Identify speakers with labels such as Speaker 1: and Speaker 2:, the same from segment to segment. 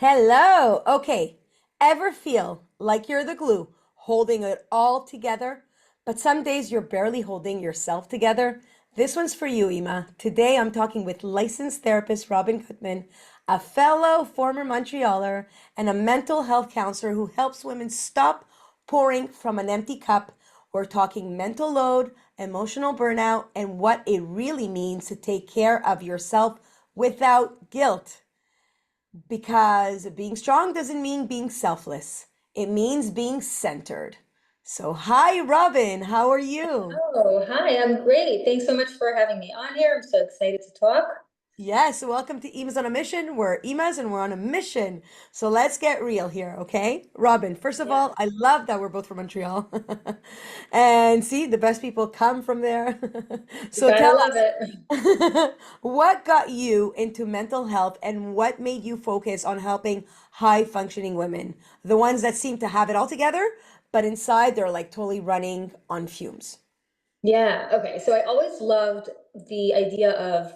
Speaker 1: Hello. Okay. Ever feel like you're the glue holding it all together, but some days you're barely holding yourself together? This one's for you, Ima. Today I'm talking with licensed therapist Robin Gutman, a fellow former Montrealer and a mental health counselor who helps women stop pouring from an empty cup. We're talking mental load, emotional burnout, and what it really means to take care of yourself without guilt. Because being strong doesn't mean being selfless. It means being centered. So, hi, Robin. How are you?
Speaker 2: Oh, hi, I'm great. Thanks so much for having me on here. I'm so excited to talk.
Speaker 1: Yes, welcome to Emas on a Mission. We're Emas and we're on a mission. So let's get real here, okay? Robin, first of
Speaker 2: Yeah,
Speaker 1: all, I love that we're both from Montreal. And see, the best people come from there.
Speaker 2: you
Speaker 1: So
Speaker 2: gotta
Speaker 1: tell
Speaker 2: love it.
Speaker 1: us, what got you into mental health and what made you focus on helping high functioning women? The ones that seem to have it all together, but inside they're like totally running on fumes.
Speaker 2: Yeah, okay. So I always loved the idea of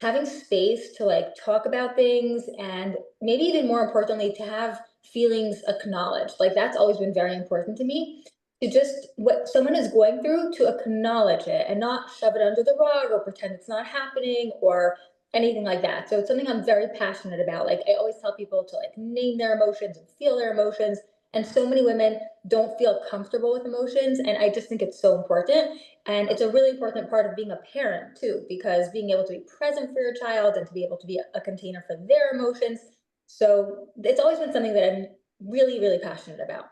Speaker 2: having space to like talk about things and maybe even more importantly, to have feelings acknowledged. Like that's always been very important to me. To just what someone is going through, to acknowledge it and not shove it under the rug or pretend it's not happening or anything like that. So it's something I'm very passionate about. Like I always tell people to like name their emotions and feel their emotions. And so many women don't feel comfortable with emotions. And I just think it's so important. And it's a really important part of being a parent too, because being able to be present for your child and to be able to be a container for their emotions. So it's always been something that I'm really, really passionate about.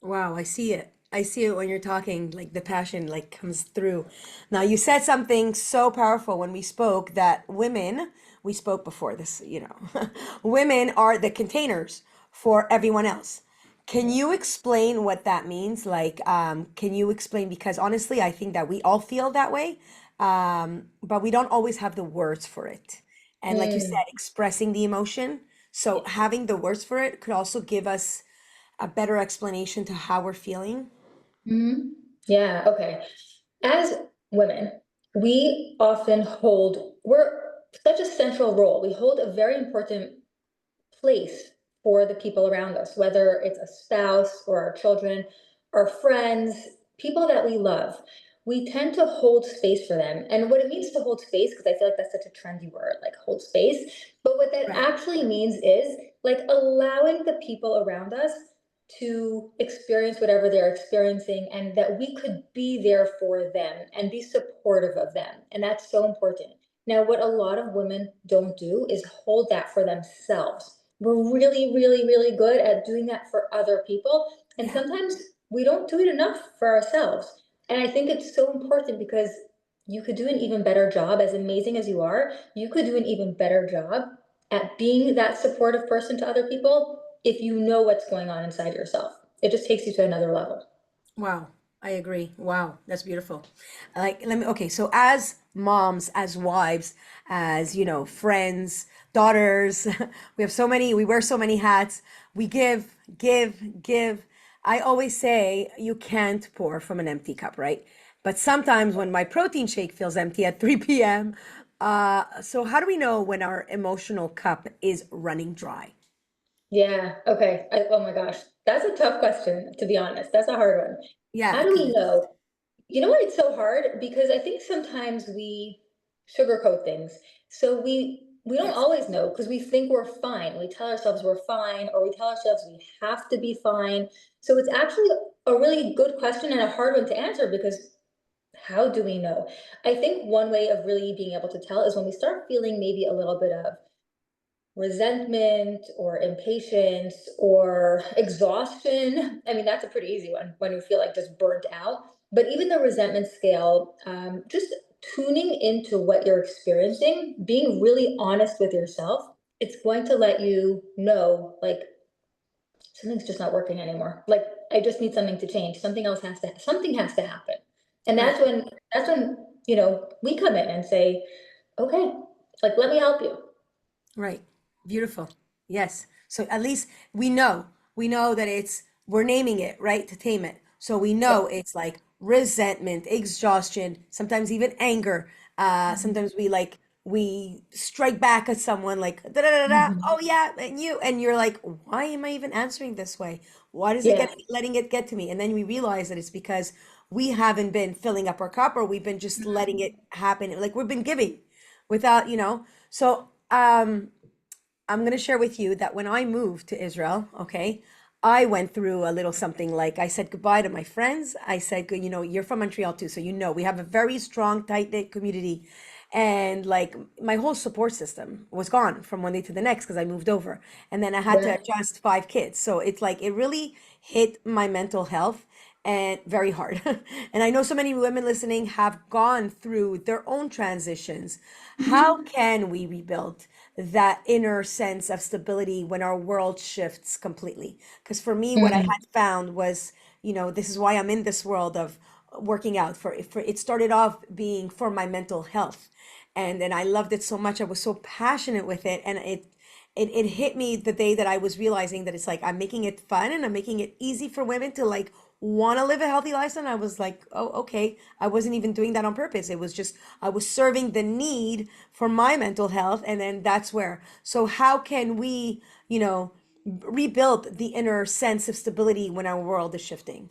Speaker 1: Wow, I see it. I see it when you're talking, like the passion like comes through. Now, you said something so powerful when we spoke that women, we spoke before this, women are the containers for everyone else. Can
Speaker 2: Mhm.
Speaker 1: you explain what that means? Like, can you explain? Because honestly, I think that we all feel that way, but we don't always have the words for it. And like you
Speaker 2: Mm,
Speaker 1: said, expressing the emotion. So
Speaker 2: yeah.
Speaker 1: having the words for it could also give us a better explanation to how we're feeling.
Speaker 2: Mhm. Yeah. Okay. As women, we're such a central role. We hold a very important place for the people around us, whether it's a spouse or our children, our friends, people that we love. We tend to hold space for them. And what it means to hold space, because I feel like that's such a trendy word, like hold space. But what that
Speaker 1: Right.
Speaker 2: actually means is like allowing the people around us to experience whatever they're experiencing and that we could be there for them and be supportive of them. And that's so important. Now, what a lot of women don't do is hold that for themselves. We're really, really, really good at doing that for other people. And
Speaker 1: Yeah.
Speaker 2: sometimes we don't do it enough for ourselves. And I think it's so important because you could do an even better job, as amazing as you are, you could do an even better job at being that supportive person to other people if you know what's going on inside yourself. It just takes you to another level.
Speaker 1: Wow. I agree. Wow. That's beautiful. Like, okay. So, as moms, as wives, as, friends, daughters, we wear so many hats. We give, give, give. I always say you can't pour from an empty cup, right? But sometimes when my protein shake feels empty at 3 p.m., so how do we know when our emotional cup is running dry?
Speaker 2: Yeah. Okay. Oh my gosh. That's a tough question, to be honest. That's a hard one.
Speaker 1: Yeah,
Speaker 2: How do
Speaker 1: because
Speaker 2: we know? You know what? It's so hard because I think sometimes we sugarcoat things. So we don't
Speaker 1: yes,
Speaker 2: always know because we think we're fine. We tell ourselves we're fine, or we tell ourselves we have to be fine. So it's actually a really good question and a hard one to answer because how do we know? I think one way of really being able to tell is when we start feeling maybe a little bit of resentment or impatience or exhaustion. I mean, that's a pretty easy one when you feel like just burnt out. But even the resentment scale, just tuning into what you're experiencing, being really honest with yourself, it's going to let you know, like, something's just not working anymore. Like, I just need something to change. Something has to happen. And
Speaker 1: right.
Speaker 2: that's when we come in and say, okay, like, let me help you.
Speaker 1: Right. Beautiful. Yes. So at least we know that we're naming it, right? To tame it. So we
Speaker 2: Yeah.
Speaker 1: know it's like resentment, exhaustion, sometimes even anger.
Speaker 2: Mhm.
Speaker 1: Sometimes we like we strike back at someone like da da da da.
Speaker 2: Mhm.
Speaker 1: Oh yeah, and you're like, why am I even answering this way? Why is it
Speaker 2: Yeah.
Speaker 1: getting letting it get to me? And then we realize that it's because we haven't been filling up our cup, or we've been just letting it happen. Like we've been giving without, So I'm going to share with you that when I moved to Israel, okay, I went through a little something like I said goodbye to my friends. I said, you're from Montreal too, so we have a very strong, tight-knit community. And like my whole support system was gone from one day to the next because I moved over. And then I had to
Speaker 2: Yeah.
Speaker 1: adjust 5 kids. So it's like it really hit my mental health and very hard. And I know so many women listening have gone through their own transitions. How can we rebuild that inner sense of stability when our world shifts completely? Because for me, what I
Speaker 2: Mm.
Speaker 1: had found was, this is why I'm in this world of working out. For it started off being for my mental health, and then I loved it so much. I was so passionate with it, and it hit me the day that I was realizing that it's like I'm making it fun and I'm making it easy for women to like want to live a healthy lifestyle. And I was like, oh, okay. I wasn't even doing that on purpose. It was just I was serving the need for my mental health, and then that's where. So how can we, rebuild the inner sense of stability when our world is shifting?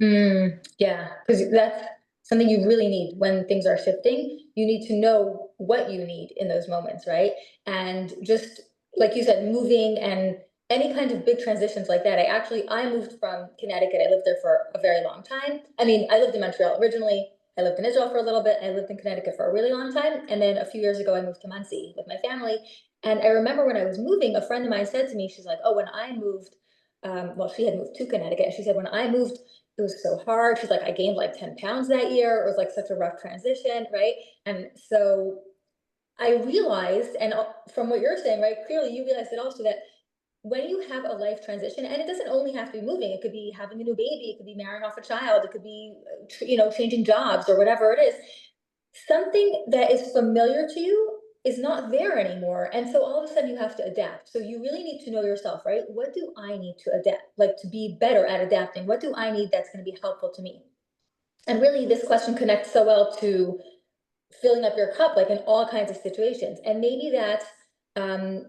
Speaker 2: Yeah, because that's something you really need when things are shifting. You need to know what you need in those moments, right? And just like you said, moving and any kind of big transitions like that. I moved from Connecticut. I lived there for a very long time. I mean, I lived in Montreal originally. I lived in Israel for a little bit. I lived in Connecticut for a really long time. And then a few years ago, I moved to Muncie with my family. And I remember when I was moving, a friend of mine said to me, she's like, "Oh, when I moved, well, she had moved to Connecticut. And she said, when I moved, it was so hard." She's like, "I gained like 10 pounds that year. It was like such a rough transition." Right. And so I realized, and from what you're saying, right, clearly you realized it also that when you have a life transition, and it doesn't only have to be moving, it could be having a new baby, it could be marrying off a child, it could be, changing jobs or whatever it is, something that is familiar to you is not there anymore. And so all of a sudden you have to adapt. So you really need to know yourself, right? What do I need to adapt, like to be better at adapting? What do I need that's going to be helpful to me? And really, this question connects so well to filling up your cup, like in all kinds of situations. And maybe that's um,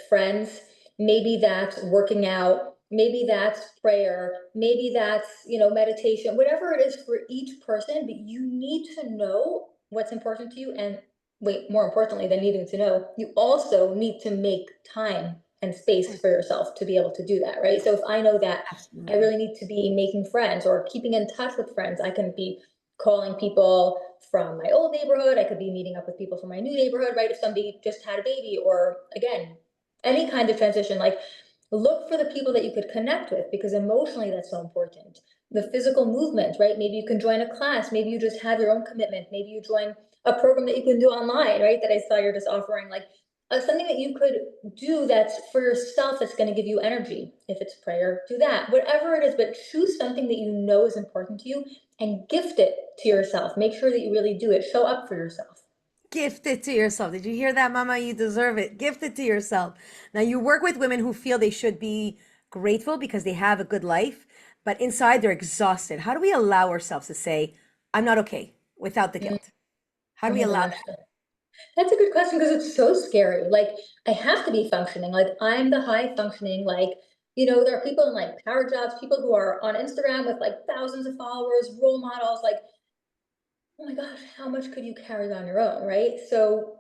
Speaker 2: friends, maybe that's working out, maybe that's prayer, maybe that's, meditation, whatever it is for each person. But you need to know what's important to you. And wait, more importantly than needing to know, you also need to make time and space for yourself to be able to do that, right? So if I know that I
Speaker 1: Absolutely.
Speaker 2: really need to be making friends or keeping in touch with friends, I can be calling people from my old neighborhood. I could be meeting up with people from my new neighborhood, right? If somebody just had a baby, or again, any kind of transition, like look for the people that you could connect with, because emotionally that's so important. The physical movement, right? Maybe you can join a class, maybe you just have your own commitment, maybe you join a program that you can do online, right? That I saw you're just offering, like something that you could do that's for yourself, that's going to give you energy. If it's prayer, do that, whatever it is, but choose something that you know is important to you and gift it to yourself. Make sure that you really do it. Show up for yourself.
Speaker 1: Gift it to yourself. Did you hear that, Mama? You deserve it. Gift it to yourself. Now, you work with women who feel they should be grateful because they have a good life, but inside they're exhausted. How do we allow ourselves to say, I'm not okay without the
Speaker 2: Mm,
Speaker 1: guilt? How
Speaker 2: oh
Speaker 1: do we
Speaker 2: my
Speaker 1: allow
Speaker 2: gosh.
Speaker 1: that?
Speaker 2: That's a good question because it's so scary. Like, I have to be functioning. Like, I'm the high functioning, like, there are people in like power jobs, people who are on Instagram with like thousands of followers, role models. Like, oh my gosh, how much could you carry on your own, right? So,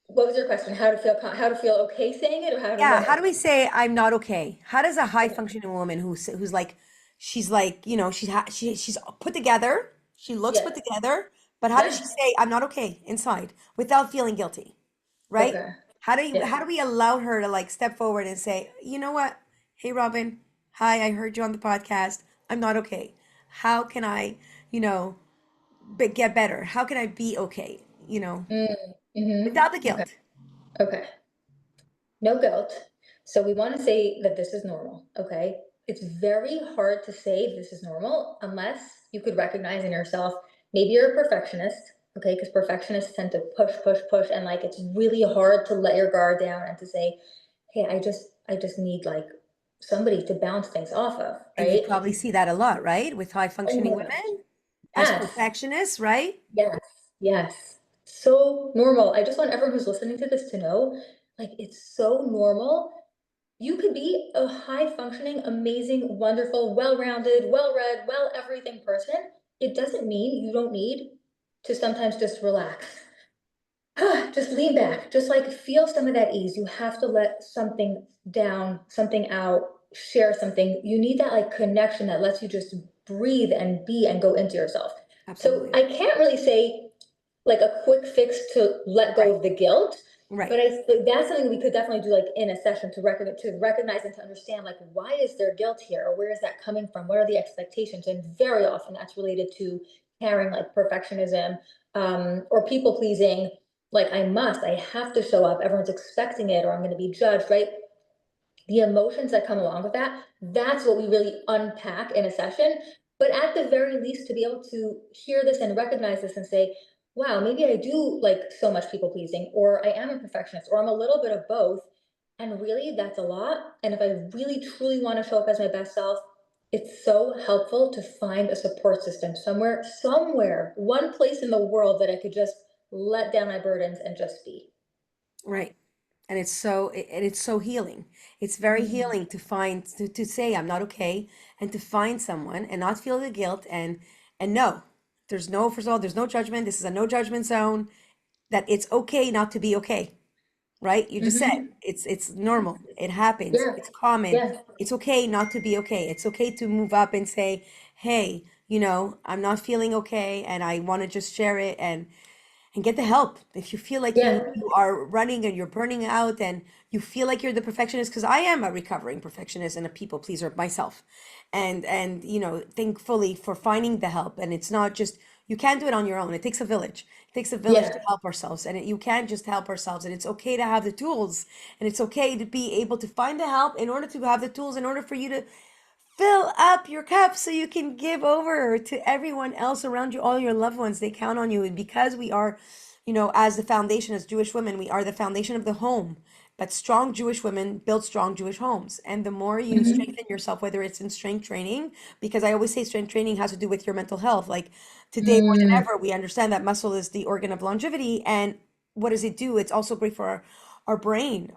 Speaker 2: what was your question? How to feel okay saying it, or how to
Speaker 1: Yeah,
Speaker 2: know
Speaker 1: how
Speaker 2: it?
Speaker 1: do we say I'm not okay? How does a high
Speaker 2: Okay.
Speaker 1: functioning woman who's like she's like, she's put together, she looks
Speaker 2: Yeah.
Speaker 1: put together, but how does she
Speaker 2: Yeah.
Speaker 1: say I'm not okay inside without feeling guilty? Right?
Speaker 2: Okay.
Speaker 1: How
Speaker 2: Yeah.
Speaker 1: do we allow her to like step forward and say, you know what? Hey Robin, hi, I heard you on the podcast. I'm not okay. How can I, you know, get better? How can I be okay?
Speaker 2: Mm, mm-hmm.
Speaker 1: Without the
Speaker 2: Okay.
Speaker 1: guilt.
Speaker 2: Okay. No guilt. So we want to say that this is normal, okay? It's very hard to say this is normal unless you could recognize in yourself, maybe you're a perfectionist, okay? Because perfectionists tend to push, push, push, and like it's really hard to let your guard down and to say, hey, I just need like somebody to bounce things off of,
Speaker 1: And you
Speaker 2: right?
Speaker 1: probably see that a lot, right? With high
Speaker 2: Oh
Speaker 1: functioning
Speaker 2: my gosh.
Speaker 1: women as
Speaker 2: Yes.
Speaker 1: perfectionists, right?
Speaker 2: Yes. Yes. so normal. I just want everyone who's listening to this to know, like, it's so normal. You could be a high functioning, amazing, wonderful, well-rounded, well-read, well everything person. It doesn't mean you don't need to sometimes just relax. Just lean back, just like feel some of that ease. You have to let something down, something out, share something. You need that like connection that lets you just breathe and be and go into yourself. So
Speaker 1: Absolutely.
Speaker 2: I can't really say like a quick fix to let go
Speaker 1: Right.
Speaker 2: of the guilt, but
Speaker 1: Right.
Speaker 2: that's something we could definitely do like in a session to recognize and to understand like why is there guilt here, or where is that coming from, what are the expectations, and very often that's related to caring, like perfectionism, or people pleasing, like I have to show up, everyone's expecting it, or I'm going to be judged, right? The emotions that come along with that, that's what we really unpack in a session. But at the very least, to be able to hear this and recognize this and say, wow, maybe I do like so much people pleasing, or I am a perfectionist, or I'm a little bit of both. And really, that's a lot. And if I really truly want to show up as my best self, it's so helpful to find a support system somewhere, one place in the world that I could just let down my burdens and just be.
Speaker 1: Right. And it's so healing. It's very
Speaker 2: Mhm.
Speaker 1: healing to find to say I'm not okay and to find someone and not feel the guilt and no, there's no first of all, there's no judgment. This is a no judgment zone, that it's okay not to be okay, right? You just said
Speaker 2: Mhm.
Speaker 1: it's normal. It happens.
Speaker 2: Yeah.
Speaker 1: It's common.
Speaker 2: Yeah.
Speaker 1: It's okay not to be okay. It's okay to move up and say, "Hey, I'm not feeling okay and I want to just share it and get the help." If you feel like you
Speaker 2: Yeah.
Speaker 1: you are running and you're burning out and you feel like you're the perfectionist, because I am a recovering perfectionist and a people pleaser myself, and thankfully for finding the help. And it's not just, you can't do it on your own. It takes a village. It takes a village to
Speaker 2: Yeah.
Speaker 1: help ourselves, and you can't just help ourselves. And it's okay to have the tools, and it's okay to be able to find the help in order to have the tools, in order for you to fill up your cup so you can give over to everyone else around you, all your loved ones. They count on you. And because we are, as the foundation, as Jewish women, we are the foundation of the home. But strong Jewish women build strong Jewish homes. And the more you
Speaker 2: Mhm.
Speaker 1: strengthen yourself, whether it's in strength training, because I always say strength training has to do with your mental health. Like today more than
Speaker 2: Mm.
Speaker 1: ever, we understand that muscle is the organ of longevity. And what does it do? It's also great for our brain.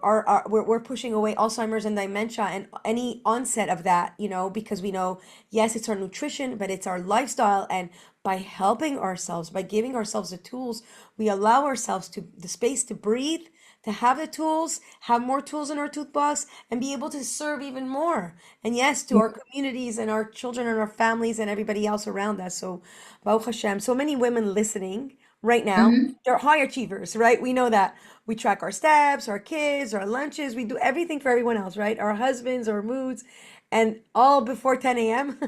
Speaker 1: We're pushing away Alzheimer's and dementia and any onset of that, because we know, yes, it's our nutrition, but it's our lifestyle. And by helping ourselves, by giving ourselves the tools, we allow ourselves to the space to breathe, to have the tools, have more tools in our toolbox, and be able to serve even more. And yes, to our communities and our children and our families and everybody else around us. So, Baruch Hashem, so many women listening right now,
Speaker 2: Mhm.
Speaker 1: they're high achievers, right? We know that. We track our steps, our kids, our lunches. We do everything for everyone else, right? Our husbands, our moods, and all before 10 a.m.,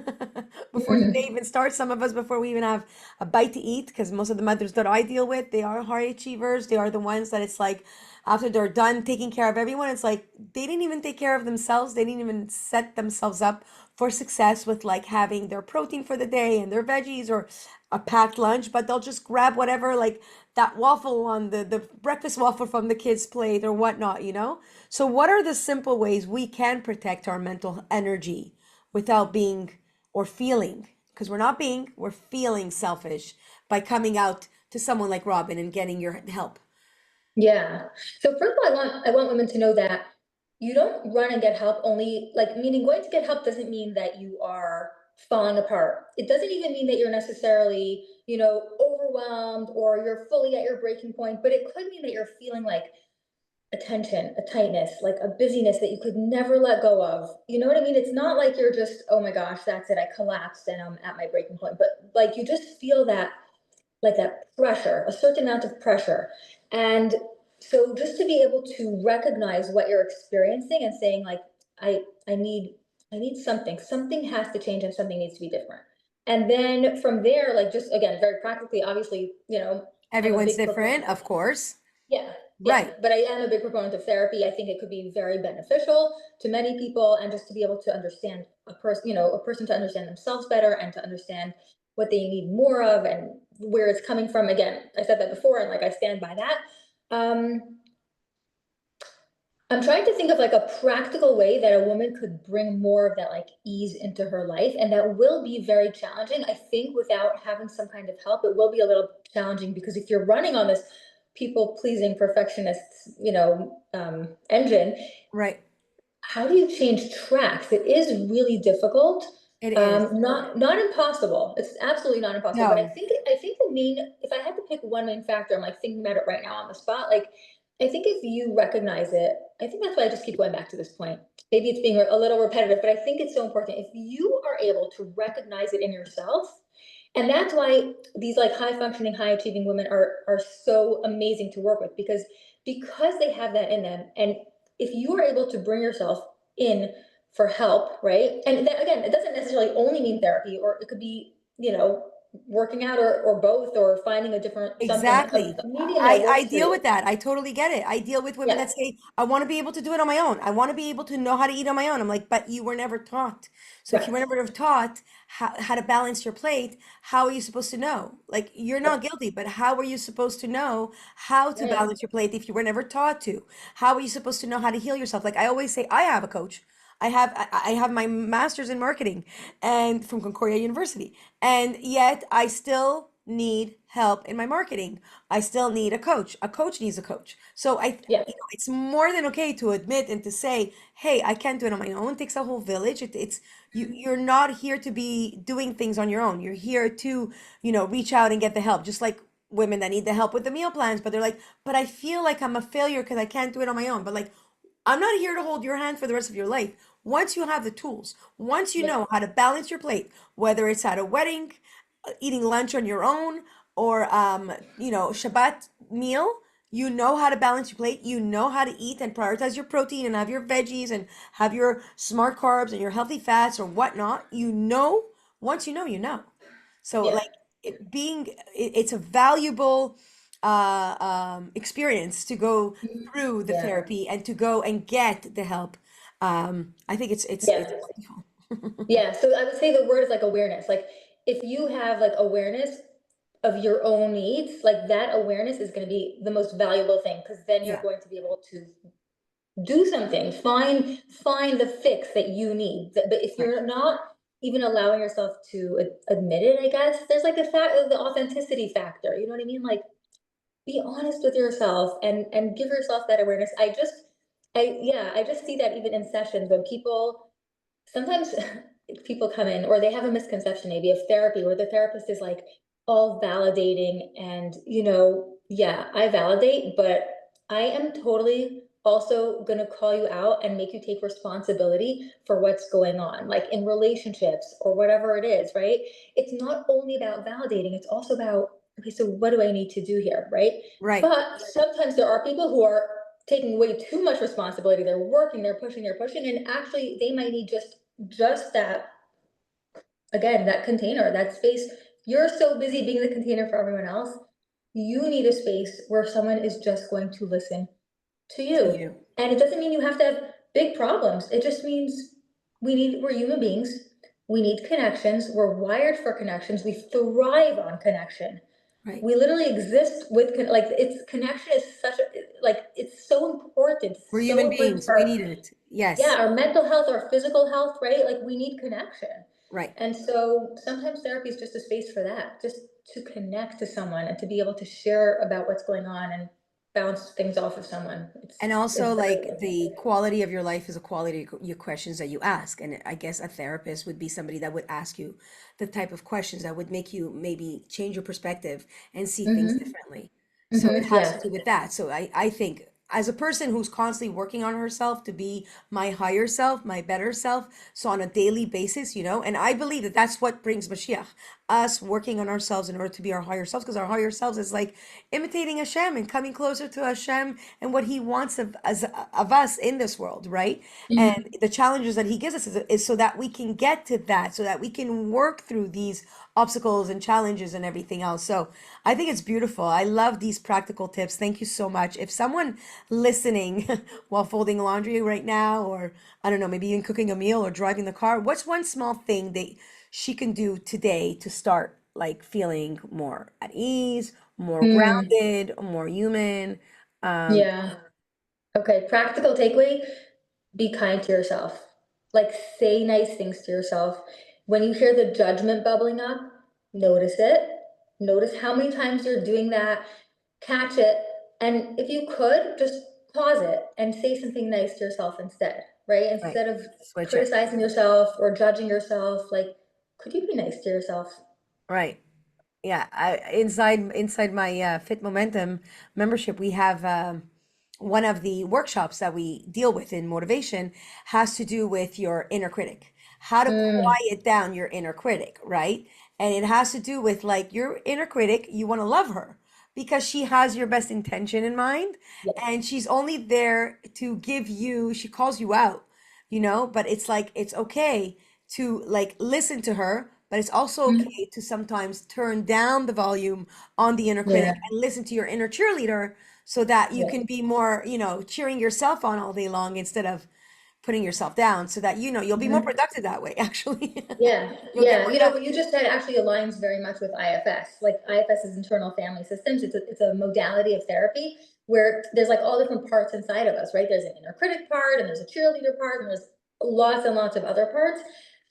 Speaker 1: before the day
Speaker 2: Mhm.
Speaker 1: even starts. Some of us before we even have a bite to eat, because most of the mothers that I deal with, they are high achievers. They are the ones that it's like after they're done taking care of everyone, it's like they didn't even take care of themselves. They didn't even set themselves up for success with like having their protein for the day and their veggies or a packed lunch, but they'll just grab whatever, like that waffle on the breakfast waffle from the kids' plate or whatnot. So, what are the simple ways we can protect our mental energy without being or feeling? Because we're feeling selfish by coming out to someone like Robin and getting your help.
Speaker 2: Yeah. So first of all, I want women to know that you don't run and get help only like meaning going to get help doesn't mean that you are falling apart. It doesn't even mean that you're necessarily, overwhelmed or you're fully at your breaking point, but it could mean that you're feeling like a tension, a tightness, like a busyness that you could never let go of. You know what I mean? It's not like you're just, oh my gosh, that's it, I collapsed and I'm at my breaking point, but like you just feel that like that pressure, a certain amount of pressure. And so just to be able to recognize what you're experiencing and saying like, I need, I need something, something has to change and something needs to be different. And then from there, like just again, very practically, obviously, I'm a
Speaker 1: Everyone's
Speaker 2: big
Speaker 1: different,
Speaker 2: proponent of,
Speaker 1: of course.
Speaker 2: yeah, yeah,
Speaker 1: Right.
Speaker 2: but I am a big proponent of therapy. I think it could be very beneficial to many people, and just to be able to understand a person to understand themselves better and to understand what they need more of and where it's coming from. Again, I said that before, and like I stand by that. Um, I'm trying to think of like a practical way that a woman could bring more of that like ease into her life. And that will be very challenging. I think without having some kind of help, it will be a little challenging because if you're running on this people pleasing perfectionist, engine,
Speaker 1: Right.
Speaker 2: how do you change tracks? It is really difficult.
Speaker 1: It is.
Speaker 2: Not impossible. It's absolutely not impossible. But I
Speaker 1: No,
Speaker 2: think I think the main, if I had to pick one main factor, I'm like thinking about it right now on the spot. Like, I think if you recognize it, I think that's why I just keep going back to this point. Maybe it's being a little repetitive, but I think it's so important. If you are able to recognize it in yourself, and that's why these like high functioning, high achieving women are so amazing to work with because they have that in them. And if you are able to bring yourself in for help, right? And then again, it doesn't necessarily only mean therapy, or it could be, working out or both, or finding a different something,
Speaker 1: exactly.
Speaker 2: a medium that
Speaker 1: I
Speaker 2: works for
Speaker 1: deal
Speaker 2: you.
Speaker 1: with that. I totally get it. I deal with women
Speaker 2: Yeah,
Speaker 1: that say, I want to be able to do it on my own. I want to be able to know how to eat on my own. I'm like, but you were never taught. So if you were
Speaker 2: right,
Speaker 1: never taught how to balance your plate, how are you supposed to know? Like, you're not
Speaker 2: right,
Speaker 1: guilty, but how are you supposed to know how to
Speaker 2: right.
Speaker 1: balance your plate if you were never taught to? How are you supposed to know how to heal yourself? Like I always say, I have a coach. I have my master's in marketing and from Concordia University. And yet I still need help in my marketing. I still need a coach. A coach needs a coach. So
Speaker 2: Yeah,
Speaker 1: it's more than okay to admit and to say, "Hey, I can't do it on my own." It takes a whole village. It's you're not here to be doing things on your own. You're here to, reach out and get the help. Just like women that need the help with the meal plans, but they're like, "But I feel like I'm a failure because I can't do it on my own." But like, I'm not here to hold your hand for the rest of your life. Once you have the tools, once you
Speaker 2: yeah,
Speaker 1: know how to balance your plate, whether it's at a wedding, eating lunch on your own, or Shabbat meal, you know how to balance your plate. You know how to eat and prioritize your protein and have your veggies and have your smart carbs and your healthy fats or whatnot. Once you know, you know. So
Speaker 2: yeah,
Speaker 1: like it's a valuable experience to go through the
Speaker 2: yeah,
Speaker 1: therapy and to go and get the help. I think it's
Speaker 2: yeah.
Speaker 1: wonderful.
Speaker 2: Yeah, so I would say the word is like awareness. Like if you have like awareness of your own needs, like that awareness is going to be the most valuable thing because then you're
Speaker 1: Yeah,
Speaker 2: going to be able to do something, find the fix that you need. But if
Speaker 1: right.
Speaker 2: you're not even allowing yourself to admit it, I guess there's like the authenticity factor. You know what I mean? Like be honest with yourself and give yourself that awareness. I just see that even in sessions when people sometimes people come in or they have a misconception maybe of therapy where the therapist is like all validating and yeah, I validate, but I am totally also going to call you out and make you take responsibility for what's going on, like in relationships or whatever it is, right? It's not only about validating, it's also about, okay, so what do I need to do here, right?
Speaker 1: Right.
Speaker 2: But sometimes there are people who are taking way too much responsibility. They're working, they're pushing, and actually they might need just that, again, that container, that space. You're so busy being the container for everyone else. You need a space where someone is just going to listen to
Speaker 1: To
Speaker 2: you.
Speaker 1: you.
Speaker 2: And it doesn't mean you have to have big problems. It just means we're human beings. We need connections. We're wired for connections. We thrive on connection.
Speaker 1: Right.
Speaker 2: We literally exist with like it's connection is such a like it's so important,
Speaker 1: We're human
Speaker 2: so important
Speaker 1: beings. We
Speaker 2: for
Speaker 1: need it. Yes.
Speaker 2: yeah, our mental health, our physical health, right? Like we need connection.
Speaker 1: Right.
Speaker 2: And so sometimes therapy is just a space for that, just to connect to someone and to be able to share about what's going on and bounce things off of someone.
Speaker 1: And
Speaker 2: It's
Speaker 1: also,
Speaker 2: very
Speaker 1: like, the quality of your life is a quality of your questions that you ask. And I guess a therapist would be somebody that would ask you the type of questions that would make you maybe change your perspective and see things differently. So it has to
Speaker 2: yeah.
Speaker 1: do with that. So I think as a person who's constantly working on herself to be my higher self, my better self, so on a daily basis, and I believe that that's what brings Mashiach, us working on ourselves in order to be our higher selves, because our higher selves is like imitating Hashem and coming closer to Hashem and what He wants of us in this world, right? And
Speaker 2: Mhm.
Speaker 1: the challenges that He gives us is so that we can get to that, so that we can work through these obstacles and challenges and everything else. So I think it's beautiful. I love these practical tips. Thank you so much. If someone listening while folding laundry right now, or I don't know, maybe even cooking a meal or driving the car, what's one small thing that she can do today to start like feeling more at ease, more
Speaker 2: Mm,
Speaker 1: grounded, more human? Um,
Speaker 2: yeah. Okay, practical takeaway, be kind to yourself. Like, say nice things to yourself. When you hear the judgment bubbling up, notice it. Notice how many times you're doing that, catch it, and if you could, just pause it and say something nice to yourself instead, right?
Speaker 1: Right.
Speaker 2: Instead of
Speaker 1: Switch it.
Speaker 2: criticizing yourself or judging yourself, like, could you be nice to yourself?
Speaker 1: Right. Yeah, inside my Fit Momentum membership, we have one of the workshops that we deal with in motivation has to do with your inner critic, how to
Speaker 2: Mm,
Speaker 1: quiet down your inner critic, right? And it has to do with like your inner critic, you want to love her because she has your best intention in mind,
Speaker 2: yes.
Speaker 1: and she's only there to give you, she calls you out, but it's like it's okay to like listen to her, but it's also
Speaker 2: Mhm.
Speaker 1: okay to sometimes turn down the volume on the inner critic
Speaker 2: Yeah,
Speaker 1: and listen to your inner cheerleader so that you
Speaker 2: yeah.
Speaker 1: can be more, cheering yourself on all day long instead of putting yourself down so that, you'll be more
Speaker 2: Mhm.
Speaker 1: productive that way, actually.
Speaker 2: Yeah,
Speaker 1: You'll get
Speaker 2: yeah.
Speaker 1: more
Speaker 2: You know,
Speaker 1: done.
Speaker 2: what you just said actually aligns very much with IFS. Like IFS is internal family systems. It's a modality of therapy where there's like all different parts inside of us, right? There's an inner critic part and there's a cheerleader part and there's lots and lots of other parts.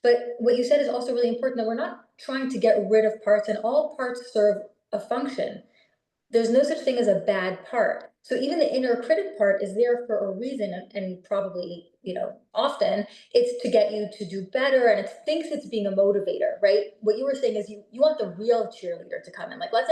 Speaker 2: But what you said is also really important that we're not trying to get rid of parts, and all parts serve a function. There's no such thing as a bad part. So even the inner critic part is there for a reason, and probably, often it's to get you to do better, and it thinks it's being a motivator, right? What you were saying is you want the real cheerleader to come in. Like let's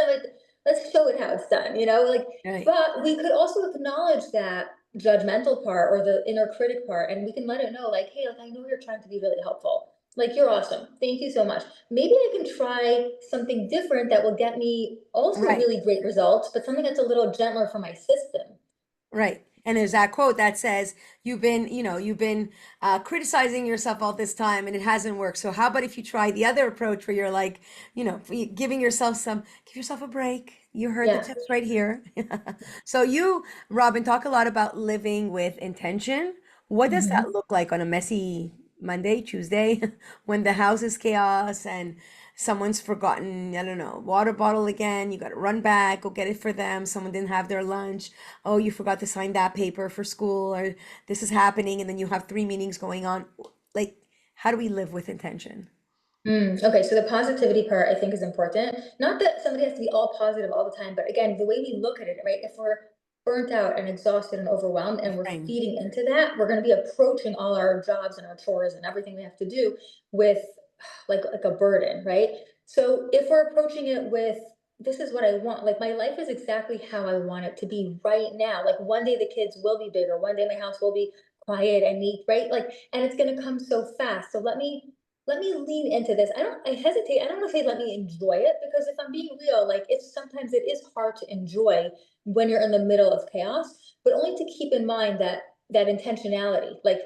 Speaker 2: show it how it's done, like,
Speaker 1: Right.
Speaker 2: but we could also acknowledge that judgmental part or the inner critic part, and we can let it know, like, hey, like I know you're trying to be really helpful. Like you're awesome. Thank you so much. Maybe I can try something different that will get me also
Speaker 1: Right.
Speaker 2: really great results, but something that's a little gentler for my system.
Speaker 1: Right. And there's that quote that says, you've been criticizing yourself all this time and it hasn't worked. So how about if you try the other approach where you're like, giving yourself give yourself a break. You heard the
Speaker 2: Yeah.
Speaker 1: tips right here. So you, Robin, talk a lot about living with intention. What does that
Speaker 2: Hmm.
Speaker 1: look like on a messy Monday, Tuesday, when the house is chaos and someone's forgotten, I don't know, water bottle again. You got to run back, go get it for them. Someone didn't have their lunch. Oh, you forgot to sign that paper for school, or this is happening, and then you have three meetings going on. Like, how do we live with intention?
Speaker 2: Okay, so the positivity part I think is important. Not that somebody has to be all positive all the time, but again, the way we look at it, right? If we're burnt out and exhausted and overwhelmed and we're
Speaker 1: Frame.
Speaker 2: feeding into that, we're going to be approaching all our jobs and our chores and everything we have to do with like a burden, right? So if we're approaching it with this is what I want, like my life is exactly how I want it to be right now. Like one day the kids will be bigger, one day my house will be quiet and neat, right? Like, and it's going to come so fast. So let me lean into this. I hesitate. I don't want to say let me enjoy it, because if I'm being real, like it's sometimes it is hard to enjoy when you're in the middle of chaos, but only to keep in mind that intentionality. Like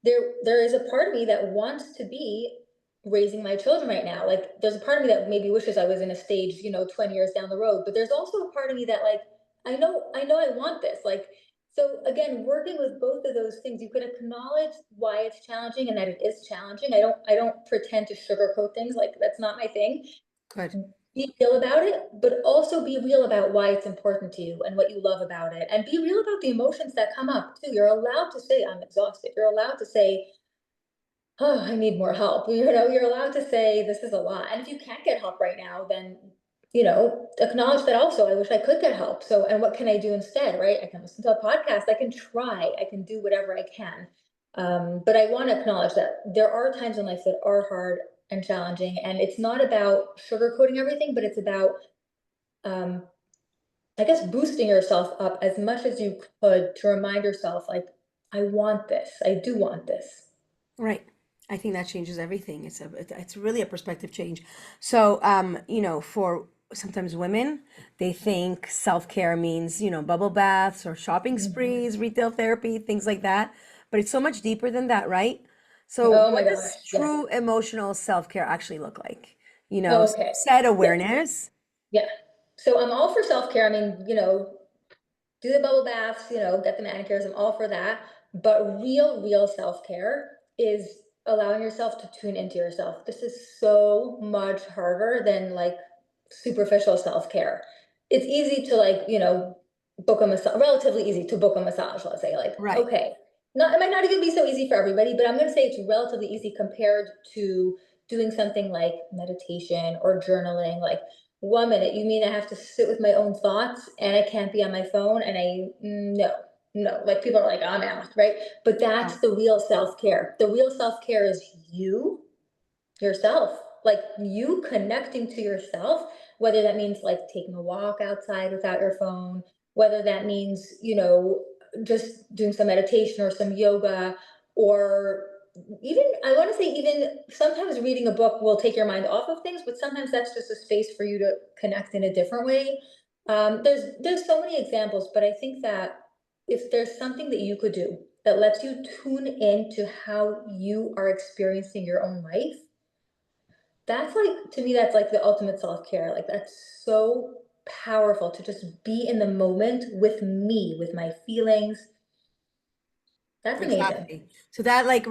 Speaker 2: there is a part of me that wants to be raising my children right now. Like there's a part of me that maybe wishes I was in a stage, 20 years down the road, but there's also a part of me that like I know I want this. Like so again, working with both of those things, you could acknowledge why it's challenging and that it is challenging. I don't pretend to sugarcoat things. Like that's not my thing.
Speaker 1: Good.
Speaker 2: Be real about it, but also be real about why it's important to you and what you love about it. And be real about the emotions that come up too. You're allowed to say, I'm exhausted. You're allowed to say, oh, I need more help. You're allowed to say this is a lot. And if you can't get help right now, then, acknowledge that also. I wish I could get help. So, and what can I do instead, right? I can listen to a podcast. I can try. I can do whatever I can. But I want to acknowledge that there are times in life that are hard and challenging. And it's not about sugarcoating everything, but it's about, um, I guess, boosting yourself up as much as you could to remind yourself, like, I want this. I do want this.
Speaker 1: Right. I think that changes everything. It's really a perspective change. So, for sometimes women, they think self-care means, bubble baths or shopping
Speaker 2: Mhm.
Speaker 1: sprees, retail therapy, things like that. But it's so much deeper than that, right? So,
Speaker 2: Oh my
Speaker 1: what
Speaker 2: gosh.
Speaker 1: does
Speaker 2: Yeah.
Speaker 1: true emotional self-care actually look like?
Speaker 2: Okay.
Speaker 1: Set
Speaker 2: Yeah.
Speaker 1: awareness.
Speaker 2: Yeah. So I'm all for self-care. I mean, do the bubble baths, get the manicures. I'm all for that. But real self-care is allowing yourself to tune into yourself. This is so much harder than like superficial self-care. It's easy to like, book a massage, relatively easy to book a massage, let's say, like,
Speaker 1: Right.
Speaker 2: okay, not, it might not even be so easy for everybody, but I'm going to say it's relatively easy compared to doing something like meditation or journaling. Like, 1 minute, you mean I have to sit with my own thoughts and I can't be on my phone? And no, no, like people are like, I'm out, right? But
Speaker 1: Yeah.
Speaker 2: that's the real self-care. The real self-care is you, yourself, like you connecting to yourself, whether that means like taking a walk outside without your phone, whether that means, just doing some meditation or some yoga, or even, I want to say, even sometimes reading a book will take your mind off of things, but sometimes that's just a space for you to connect in a different way. There's so many examples, but I think that if there's something that you could do that lets you tune in to how you are experiencing your own life, that's like, to me, that's like the ultimate self-care. Like, that's so powerful to just be in the moment with me, with my feelings. That's amazing.
Speaker 1: Exactly. So that like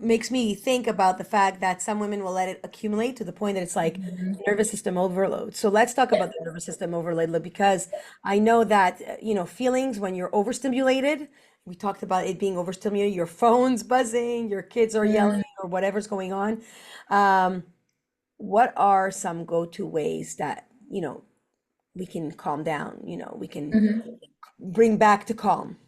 Speaker 1: makes me think about the fact that some women will let it accumulate to the point that it's like
Speaker 2: Mhm.
Speaker 1: nervous system overload. So let's talk
Speaker 2: Yes.
Speaker 1: about the nervous system overload because I know that feelings when you're overstimulated, we talked about it being overstimulated, your phone's buzzing, your kids are
Speaker 2: Mm,
Speaker 1: yelling or whatever's going on. Um, what are some go-to ways that, we can calm down, we can
Speaker 2: mhm.
Speaker 1: bring back to calm?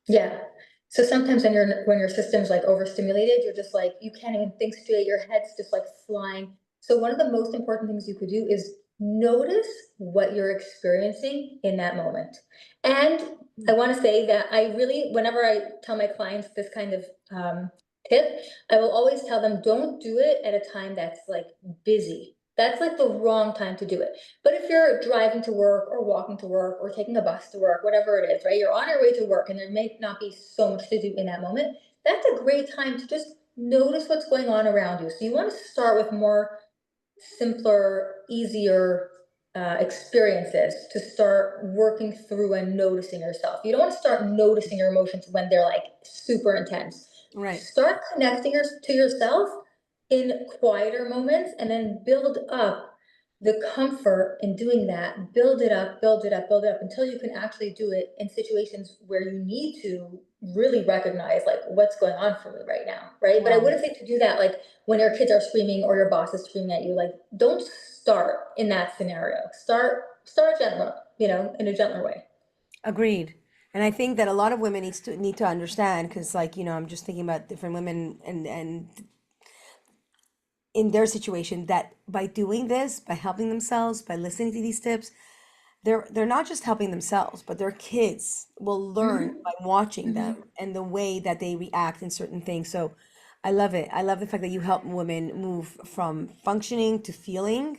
Speaker 2: Yeah. So sometimes when your system's like overstimulated, you're just like you can't even think straight. Your head's just like flying. So one of the most important things you could do is notice what you're experiencing in that moment. And I want to say that I really, whenever I tell my clients this kind of tip, I will always tell them don't do it at a time that's like busy. That's like the wrong time to do it. But if you're driving to work or walking to work or taking a bus to work, whatever it is, right? You're on your way to work and there may not be so much to do in that moment. That's a great time to just notice what's going on around you. So you want to start with more simpler, easier experiences to start working through and noticing yourself. You don't want to start noticing your emotions when they're like super intense.
Speaker 1: Right.
Speaker 2: Start connecting to yourself in quieter moments and then build up the comfort in doing that. Build it up, build it up, build it up until you can actually do it in situations where you need to really recognize like what's going on for me right now, right? But I
Speaker 1: Wow.
Speaker 2: wouldn't say to do that like when your kids are screaming or your boss is screaming at you. Like, don't start in that scenario. Start gentler, in a gentler way.
Speaker 1: Agreed. And I think that a lot of women need to understand because like, I'm just thinking about different women and in their situation that by doing this, by helping themselves, by listening to these tips, they're not just helping themselves, but their kids will learn
Speaker 2: Hmm.
Speaker 1: by watching them
Speaker 2: Hmm.
Speaker 1: and the way that they react in certain things. So I love it. I love the fact that you help women move from functioning to feeling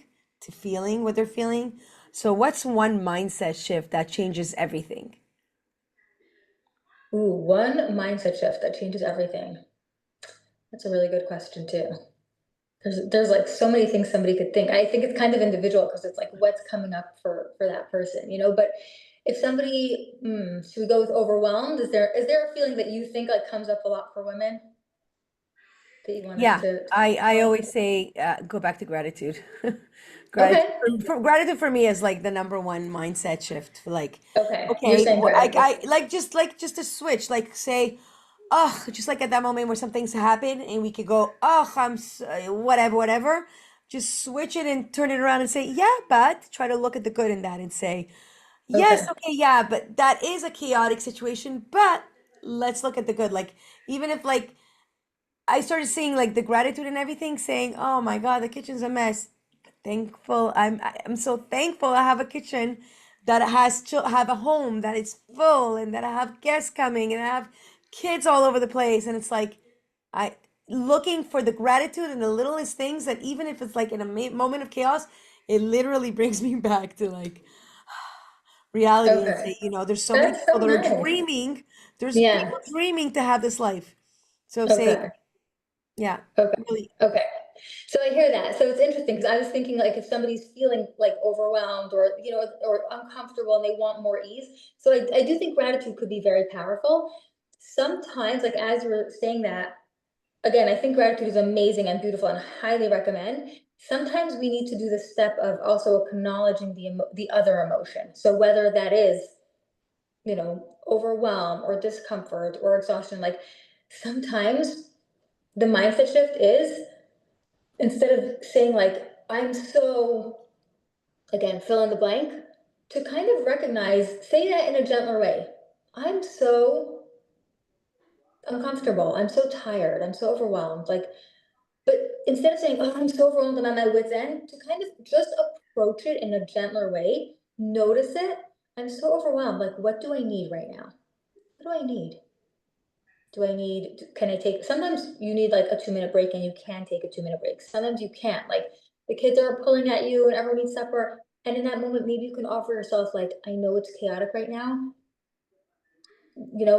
Speaker 1: what they're feeling. So what's one mindset shift that changes everything?
Speaker 2: Ooh, one mindset shift that changes everything. That's a really good question too. There's like so many things somebody could think. I think it's kind of individual because it's like what's coming up for that person. But if somebody, should we go with overwhelmed? Is there a feeling that you think like comes up a lot for women that you want us
Speaker 1: Yeah,
Speaker 2: to talk
Speaker 1: I
Speaker 2: about?
Speaker 1: always say go back to gratitude. Gratitude
Speaker 2: Okay.
Speaker 1: gratitude for me is like the number one mindset shift. For like,
Speaker 2: Okay. You're
Speaker 1: okay,
Speaker 2: saying gratitude.
Speaker 1: I like just a switch. Like say, oh, just like at that moment where something's happened, and we could go, oh, whatever, whatever. Just switch it and turn it around and say, yeah, but try to look at the good in that and say, yes,
Speaker 2: Okay.
Speaker 1: okay, yeah, but that is a chaotic situation, but let's look at the good. Like even if like I started seeing like the gratitude and everything, saying, "Oh my God, the kitchen's a mess." Thankful. I'm so thankful. I have a kitchen that have a home that is full, and that I have guests coming, and I have kids all over the place, and it's like I looking for the gratitude in the littlest things that even if it's like in a moment of chaos, it literally brings me back to like reality and
Speaker 2: Okay.
Speaker 1: say, there's so many
Speaker 2: That's
Speaker 1: people
Speaker 2: so
Speaker 1: that are
Speaker 2: nice.
Speaker 1: dreaming. There's
Speaker 2: Yeah.
Speaker 1: people dreaming to have this life. So say,
Speaker 2: Okay.
Speaker 1: yeah,
Speaker 2: Okay.
Speaker 1: really.
Speaker 2: Okay. So I hear that. So it's interesting because I was thinking like if somebody's feeling like overwhelmed or or uncomfortable and they want more ease. So I do think gratitude could be very powerful. Sometimes, like as you were saying that, again, I think gratitude is amazing and beautiful and highly recommend. Sometimes we need to do the step of also acknowledging the other emotion. So whether that is overwhelm or discomfort or exhaustion, like sometimes the mindset shift is, instead of saying like, I'm so, again, fill in the blank, to kind of recognize, say that in a gentler way. I'm so uncomfortable. I'm so tired. I'm so overwhelmed. Like, but instead of saying, oh, I'm so overwhelmed, I'm at my wit's end, to kind of just approach it in a gentler way, notice it. I'm so overwhelmed. Like, what do I need right now? What do I need? Can I take, sometimes you need like a 2 minute break and you can take a 2 minute break. Sometimes you can't. Like the kids are pulling at you and everyone needs supper. And in that moment, maybe you can offer yourself, like, I know it's chaotic right now.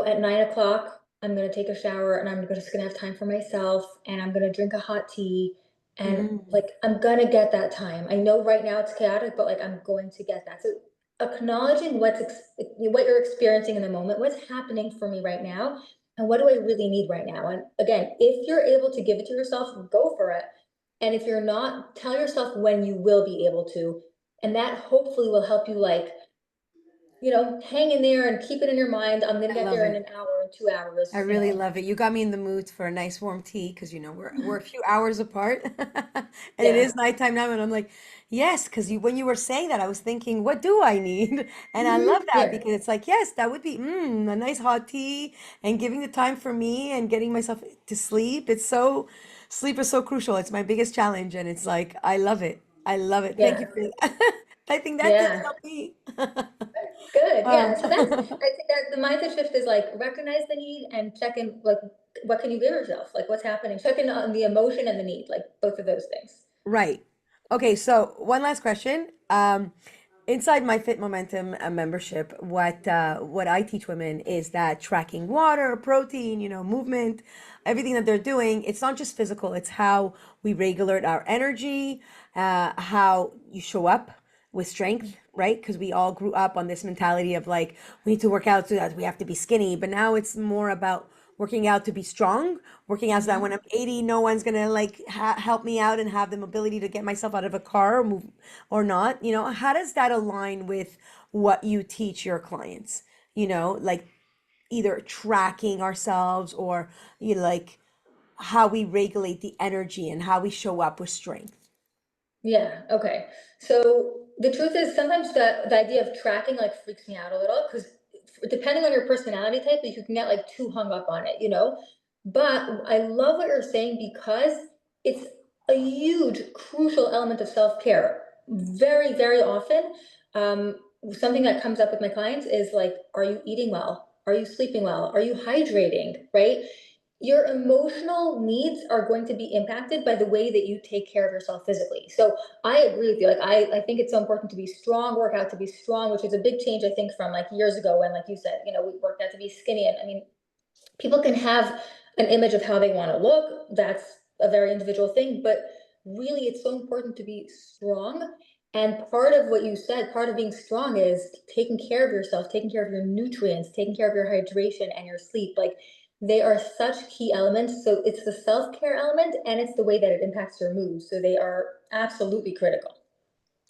Speaker 2: At 9 o'clock, I'm gonna take a shower and I'm just gonna have time for myself and I'm gonna drink a hot tea. And
Speaker 1: Mm,
Speaker 2: like, I'm gonna get that time. I know right now it's chaotic, but like, I'm going to get that. So acknowledging what you're experiencing in the moment, what's happening for me right now, and what do I really need right now? And again, if you're able to give it to yourself, go for it. And if you're not, tell yourself when you will be able to. And that hopefully will help you, like, hang in there and keep it in your mind. I'm gonna
Speaker 1: I
Speaker 2: get
Speaker 1: love
Speaker 2: there in
Speaker 1: it.
Speaker 2: an hour, in 2 hours,
Speaker 1: I really love it. You got me in the mood for a nice warm tea because we're a few hours apart, and it
Speaker 2: Yeah.
Speaker 1: is nighttime now. And I'm like, yes, because when you were saying that, I was thinking, what do I need? And I love that
Speaker 2: Yeah.
Speaker 1: because it's like, yes, that would be a nice hot tea and giving the time for me and getting myself to sleep. Sleep is so crucial. It's my biggest challenge, and it's like I love it. I love it. Thank you
Speaker 2: Yeah.
Speaker 1: for that. I think that did
Speaker 2: Yeah.
Speaker 1: help me.
Speaker 2: Good. Yeah.
Speaker 1: Um,
Speaker 2: So that's, I think that the mindset shift is like, recognize the need and check in, like, what can you give yourself? Like, what's happening? Check in on the emotion and the need, like both of those things.
Speaker 1: Right. Okay, so one last question. Inside my Fit Momentum membership, what I teach women is that tracking water, protein, movement, everything that they're doing, it's not just physical, it's how we regulate our energy, how you show up with strength, right? Because we all grew up on this mentality of like, we need to work out so that we have to be skinny, but now it's more about working out to be strong, working out so that
Speaker 2: Mhm.
Speaker 1: when I'm 80, no one's gonna like help me out and have the mobility to get myself out of a car or move or not. How does that align with what you teach your clients? Like either tracking ourselves or like how we regulate the energy and how we show up with strength.
Speaker 2: Yeah, okay. So the truth is, sometimes the idea of tracking like freaks me out a little, because depending on your personality type, you can get like too hung up on it. But I love what you're saying, because it's a huge, crucial element of self-care. Very, very often, something that comes up with my clients is like, are you eating well? Are you sleeping well? Are you hydrating? Right? Your emotional needs are going to be impacted by the way that you take care of yourself physically. So I agree with you. Like, I think it's so important to be strong, work out to be strong, which is a big change, I think, from like years ago when, like you said, we worked out to be skinny. And I mean, people can have an image of how they want to look. That's a very individual thing, but really it's so important to be strong. And part of what you said, part of being strong is taking care of yourself, taking care of your nutrients, taking care of your hydration and your sleep. Like, they are such key elements. So it's the self-care element and it's the way that it impacts your mood. So they are absolutely critical.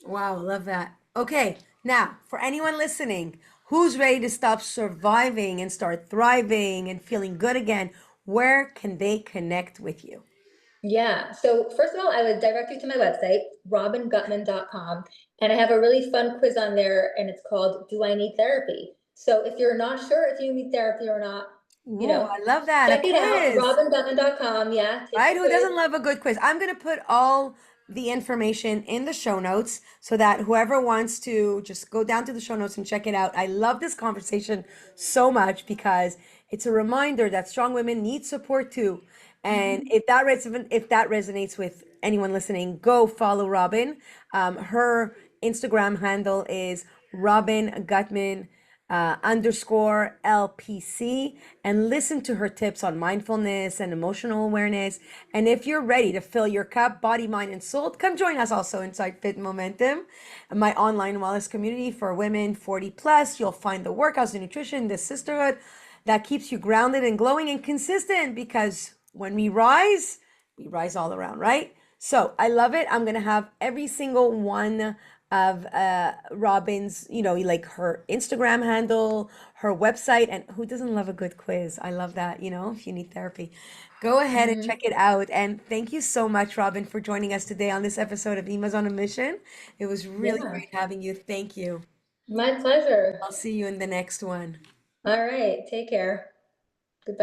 Speaker 1: Wow, love that. Okay, now for anyone listening who's ready to stop surviving and start thriving and feeling good again, where can they connect with you?
Speaker 2: Yeah. So first of all, I would direct you to my website, robingutman.com. And I have a really fun quiz on there, and it's called Do I Need Therapy? So if you're not sure if you need therapy or not, you
Speaker 1: Ooh,
Speaker 2: know,
Speaker 1: I love that. A
Speaker 2: check it out,
Speaker 1: quiz.
Speaker 2: robingutman.com. Yeah, take
Speaker 1: Right?
Speaker 2: the
Speaker 1: Who
Speaker 2: quiz.
Speaker 1: doesn't love a good quiz? I'm going to put all the information in the show notes so that whoever wants to just go down to the show notes and check it out. I love this conversation so much because it's a reminder that strong women need support too. And
Speaker 2: Mhm.
Speaker 1: if that resonates with anyone listening, go follow Robin. Her Instagram handle is Robin Gutman underscore LPC, and listen to her tips on mindfulness and emotional awareness. And if you're ready to fill your cup, body, mind, and soul, come join us also inside Fit Momentum, my online wellness community for women 40 plus. You'll find the workouts, the nutrition, the sisterhood that keeps you grounded and glowing and consistent because when we rise all around, right? So I love it. I'm gonna have every single one of Robin's, like her Instagram handle, her website. And who doesn't love a good quiz? I love that, if you need therapy. Go ahead and
Speaker 2: Hmm.
Speaker 1: check it out. And thank you so much, Robin, for joining us today on this episode of Emas on a Mission. It was really
Speaker 2: Yeah,
Speaker 1: great having you. Thank you.
Speaker 2: my pleasure.
Speaker 1: I'll see you in the next one.
Speaker 2: All right, take care.